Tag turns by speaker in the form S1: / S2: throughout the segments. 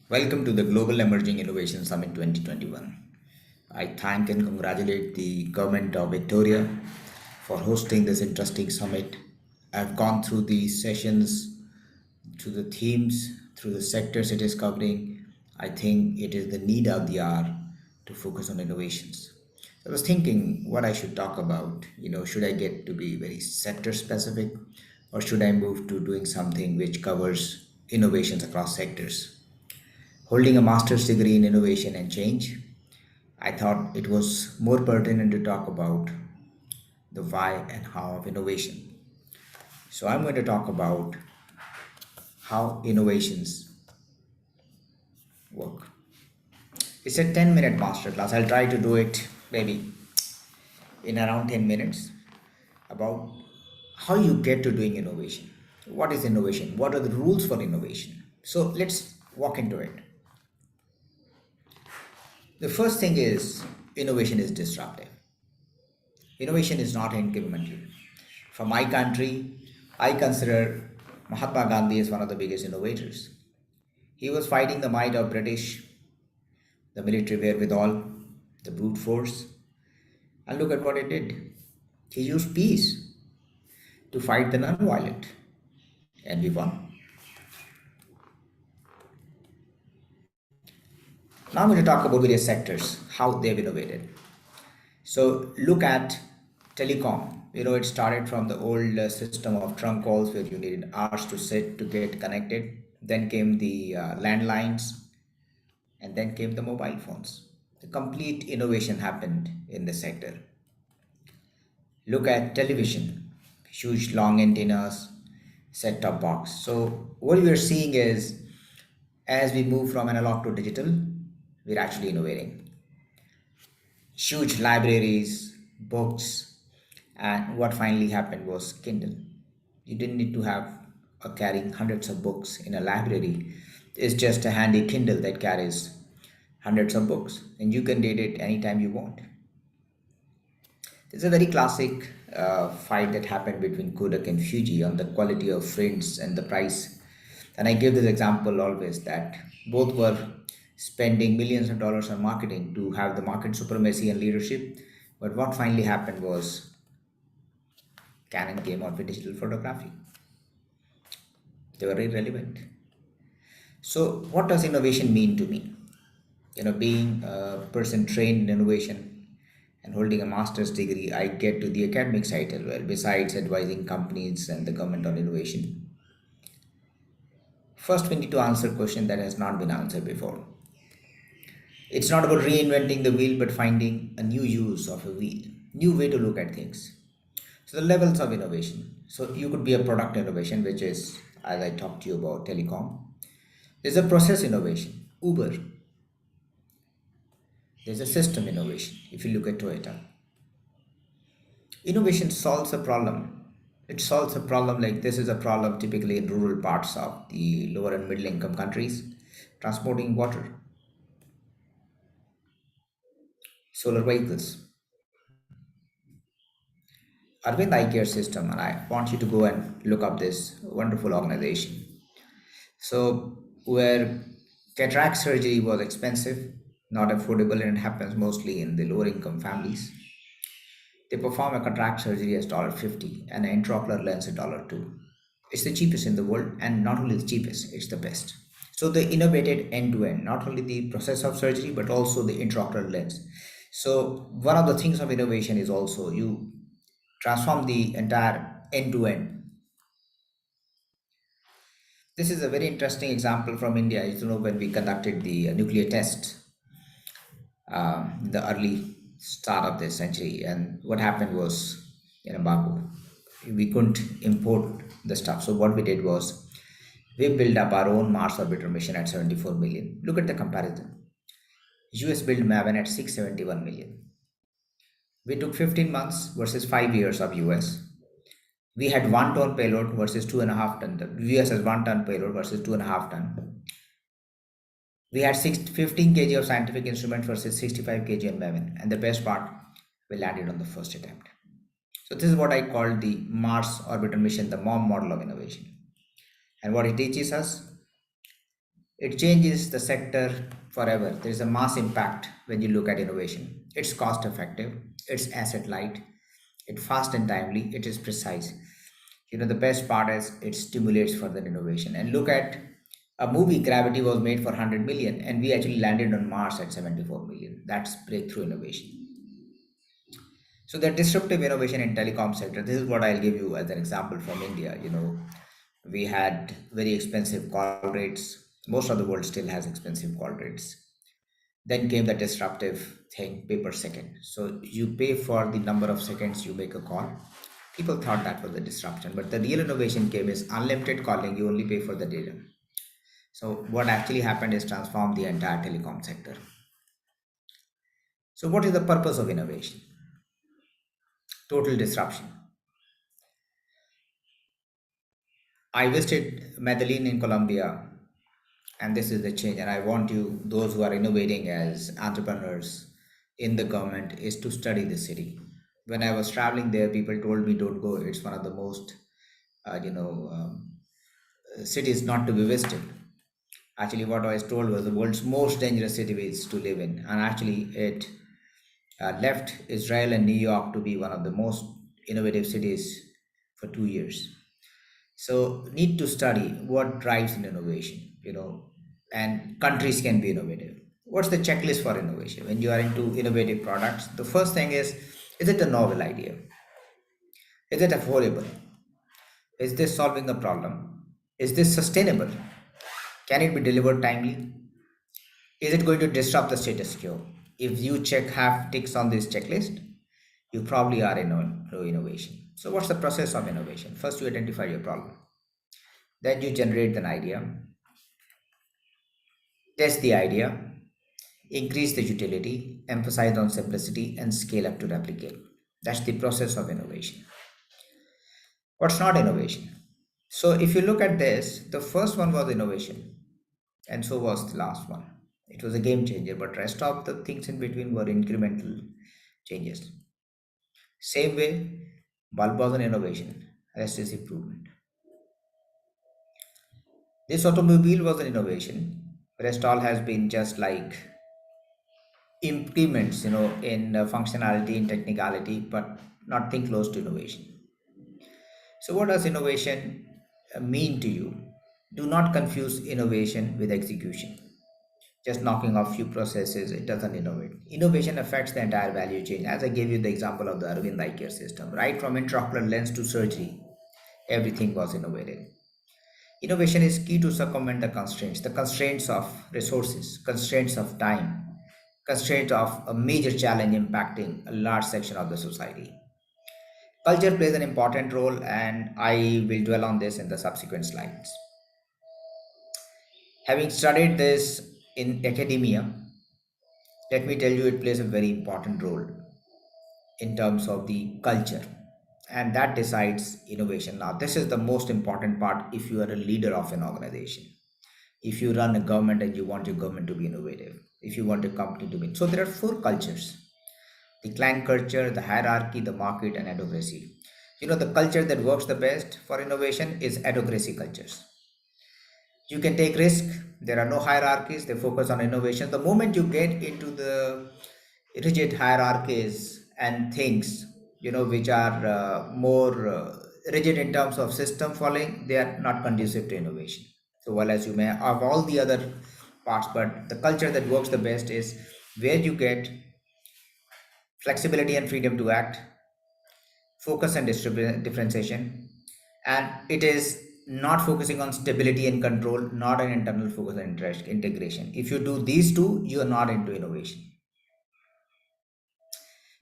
S1: Welcome to the Global Emerging Innovation Summit 2021. I thank and congratulate the government of Victoria for hosting this interesting summit. I've gone through the sessions, through the themes, through the sectors it is covering. I think it is the need of the hour to focus on innovations. I was thinking what I should talk about. Should I get to be very sector specific or should I move to doing something which covers innovations across sectors? Holding a master's degree in innovation and change, I thought it was more pertinent to talk about the why and how of innovation. So, I'm going to talk about how innovations work. It's a 10-minute masterclass. I'll try to do it maybe in around 10 minutes about how you get to doing innovation. What is innovation? What are the rules for innovation? So, let's walk into it. The first thing is innovation is disruptive. Innovation is not incremental. For my country, I consider Mahatma Gandhi as one of the biggest innovators. He was fighting the might of British, the military wherewithal, the brute force, and look at what he did. He used peace to fight the non-violent, and we won. Now I'm going to talk about various sectors, how they've innovated. So look at telecom. It started from the old system of trunk calls where you needed hours to sit to get connected. Then came the landlines, and then came the mobile phones. The complete innovation happened in the sector. Look at television, huge long antennas, set-top box. So what we are seeing is as we move from analog to digital, we're actually innovating. Huge libraries, books, and what finally happened was Kindle. You didn't need to have carrying hundreds of books in a library. It's just a handy Kindle that carries hundreds of books, and you can read it anytime you want. There's a very classic fight that happened between Kodak and Fuji on the quality of prints and the price. And I give this example always that both were spending millions of dollars on marketing to have the market supremacy and leadership. But what finally happened was Canon came out with digital photography. They were irrelevant. So, what does innovation mean to me? Being a person trained in innovation and holding a master's degree, I get to the academic side as well, besides advising companies and the government on innovation. First, we need to answer a question that has not been answered before. It's not about reinventing the wheel, but finding a new use of a wheel, new way to look at things. So, the levels of innovation. So, you could be a product innovation, which is, as I talked to you about, telecom. There's a process innovation, Uber. There's a system innovation, if you look at Toyota. Innovation solves a problem. It solves a problem like this is a problem typically in rural parts of the lower and middle income countries, transporting water, solar vehicles, Arvind Eye Care System, and I want you to go and look up this wonderful organization. So, where cataract surgery was expensive, not affordable, and it happens mostly in the lower income families, they perform a cataract surgery as $50 and an intraocular lens at $2. It's the cheapest in the world, and not only the cheapest, it's the best. So they innovated end to end, not only the process of surgery, but also the intraocular lens. So one of the things of innovation is also you transform the entire end to end. This is a very interesting example from India. When we conducted the nuclear test, the early start of this century, and what happened was in embargo, we couldn't import the stuff. So what we did was we built up our own Mars orbiter mission at 74 million. Look at the comparison. US built Maven at 671 million. We took 15 months versus 5 years of US. We had 1 ton payload versus 2.5 ton. The US has 1 ton payload versus 2.5 ton. We had 15 kg of scientific instrument versus 65 kg on Maven. And the best part, we landed on the first attempt. So this is what I call the Mars orbiter mission, the MOM model of innovation. And what it teaches us It changes the sector forever. There is a mass impact when you look at innovation. It's cost effective, it's asset light, it's fast and timely, it is precise. The best part is it stimulates further innovation. And look at a movie, Gravity was made for 100 million, and we actually landed on Mars at 74 million. That's breakthrough innovation. So the disruptive innovation in telecom sector, this is what I'll give you as an example from India. We had very expensive call rates. Most of the world still has expensive call rates. Then came the disruptive thing, pay per second. So you pay for the number of seconds you make a call. People thought that was the disruption, but the real innovation came is unlimited calling. You only pay for the data. So what actually happened is transformed the entire telecom sector. So what is the purpose of innovation? Total disruption. I visited Medellin in Colombia, and this is the change. And I want you, those who are innovating as entrepreneurs in the government, is to study the city. When I was traveling there, people told me, "Don't go. It's one of the most, uh, you know, um, cities not to be visited." Actually, what I was told was the world's most dangerous city is to live in, and actually, it left Israel and New York to be one of the most innovative cities for 2 years. So need to study what drives in innovation, and countries can be innovative. What's the checklist for innovation? When you are into innovative products, the first thing is it a novel idea? Is it affordable? Is this solving a problem? Is this sustainable? Can it be delivered timely? Is it going to disrupt the status quo? If you check have ticks on this checklist, you probably are in innovation. So what's the process of innovation? First, you identify your problem. Then you generate an idea, test the idea, increase the utility, emphasize on simplicity, and scale up to replicate. That's the process of innovation. What's not innovation? So if you look at this, the first one was innovation, and so was the last one. It was a game changer, but rest of the things in between were incremental changes. Same way, bulb was an innovation, rest is improvement. This automobile was an innovation, rest all has been just like increments, in functionality and technicality, but nothing close to innovation. So, what does innovation mean to you? Do not confuse innovation with execution. Just knocking off few processes, it doesn't innovate. Innovation affects the entire value chain. As I gave you the example of the Arvind eye care system, right from intraocular lens to surgery, everything was innovated. Innovation is key to circumvent the constraints of resources, constraints of time, constraint of a major challenge impacting a large section of the society. Culture plays an important role, and I will dwell on this in the subsequent slides. Having studied this in academia, let me tell you it plays a very important role in terms of the culture, and that decides innovation. Now, this is the most important part if you are a leader of an organization. If you run a government and you want your government to be innovative, if you want a company to be. So, there are four cultures: the client culture, the hierarchy, the market, and advocacy. The culture that works the best for innovation is advocacy cultures. You can take risk. There are no hierarchies. They focus on innovation. The moment you get into the rigid hierarchies and things, which are more rigid in terms of system following, they are not conducive to innovation. So, while as you may have all the other parts, but the culture that works the best is where you get flexibility and freedom to act, focus and differentiation, and it is not focusing on stability and control, not an internal focus and interest integration. If you do these two, you are not into innovation.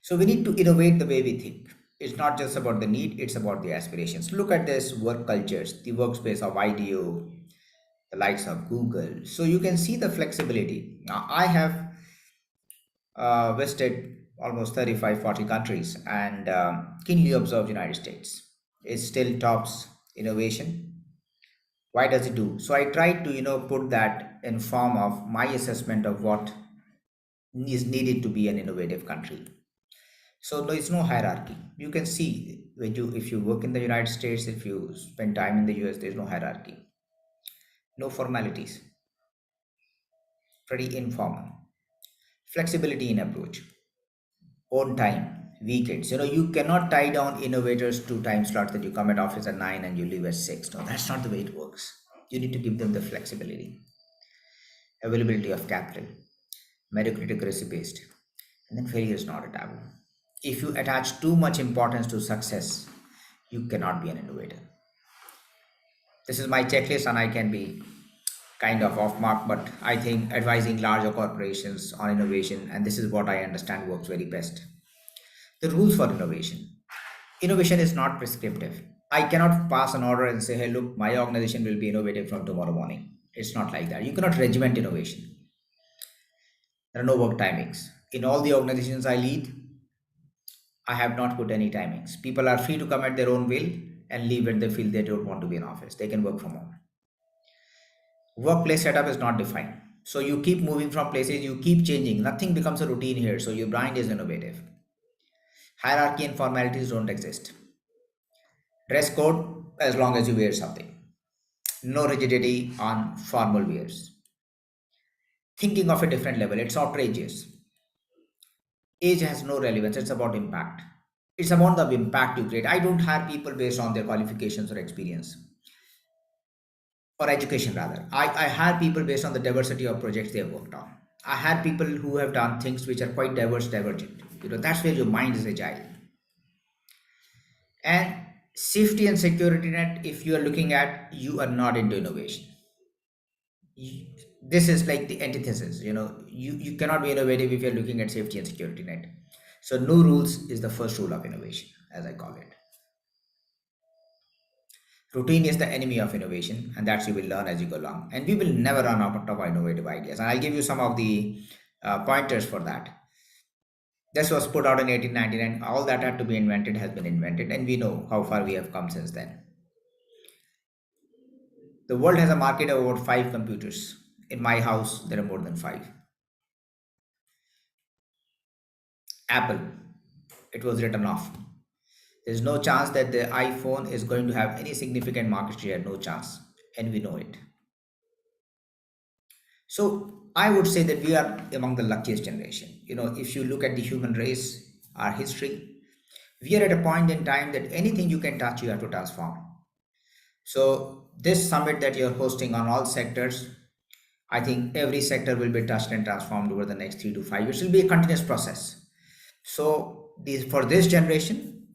S1: So we need to innovate the way we think. It's not just about the need, it's about the aspirations. Look at this work cultures, the workspace of IDEO, the likes of Google. So you can see the flexibility. Now I have visited almost 35, 40 countries, and keenly observed United States. It still tops innovation. Why does it do? So I tried to, put that in form of my assessment of what is needed to be an innovative country. So there is no hierarchy. You can see when if you work in the United States, if you spend time in the US, there is no hierarchy, no formalities. pretty informal. Flexibility in approach, own time, weekends. You cannot tie down innovators to time slots that you come at office at 9 and you leave at 6. No, that's not the way it works. You need to give them the flexibility, availability of capital, meritocracy based, and then failure is not a taboo. If you attach too much importance to success, you cannot be an innovator. This is my checklist, and I can be kind of off mark, but I think advising larger corporations on innovation, and this is what I understand works very best. The rules for innovation. Innovation is not prescriptive. I cannot pass an order and say, hey, look, my organization will be innovative from tomorrow morning. It's not like that. You cannot regiment innovation. There are no work timings. In all the organizations I lead, I have not put any timings. People are free to come at their own will and leave when they feel they don't want to be in office. They can work from home. Workplace setup is not defined. So you keep moving from places, you keep changing. Nothing becomes a routine here. So your brand is innovative. Hierarchy and formalities don't exist. Dress code as long as you wear something. No rigidity on formal wears. Thinking of a different level, it's outrageous. Age has no relevance, it's about impact. It's about the impact you create. I don't hire people based on their qualifications or experience or education rather. I hire people based on the diversity of projects they have worked on. I hire people who have done things which are quite diverse, divergent. That's where your mind is agile. And safety and security net, if you are looking at, you are not into innovation. You- this is like the antithesis. You cannot be innovative if you're looking at safety and security net. So no rules is the first rule of innovation, as I call it. Routine is the enemy of innovation, and that's you will learn as you go along. And we will never run out of innovative ideas. And I'll give you some of the pointers for that. This was put out in 1899. All that had to be invented has been invented, and we know how far we have come since then. The world has a market of about 5 computers. In my house, there are more than five. Apple, it was written off. There's no chance that the iPhone is going to have any significant market share, no chance. And we know it. So I would say that we are among the luckiest generation. If you look at the human race, our history, we are at a point in time that anything you can touch, you have to transform. So this summit that you're hosting on all sectors, I think every sector will be touched and transformed over the next 3 to 5 years. It will be a continuous process. So for this generation,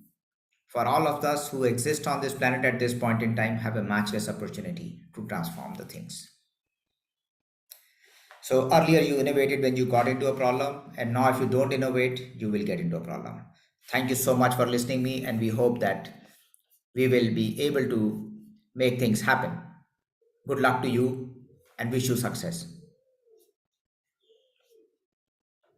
S1: for all of us who exist on this planet at this point in time, have a matchless opportunity to transform the things. So earlier you innovated when you got into a problem, and now if you don't innovate, you will get into a problem. Thank you so much for listening me, and we hope that we will be able to make things happen. Good luck to you and wish you success.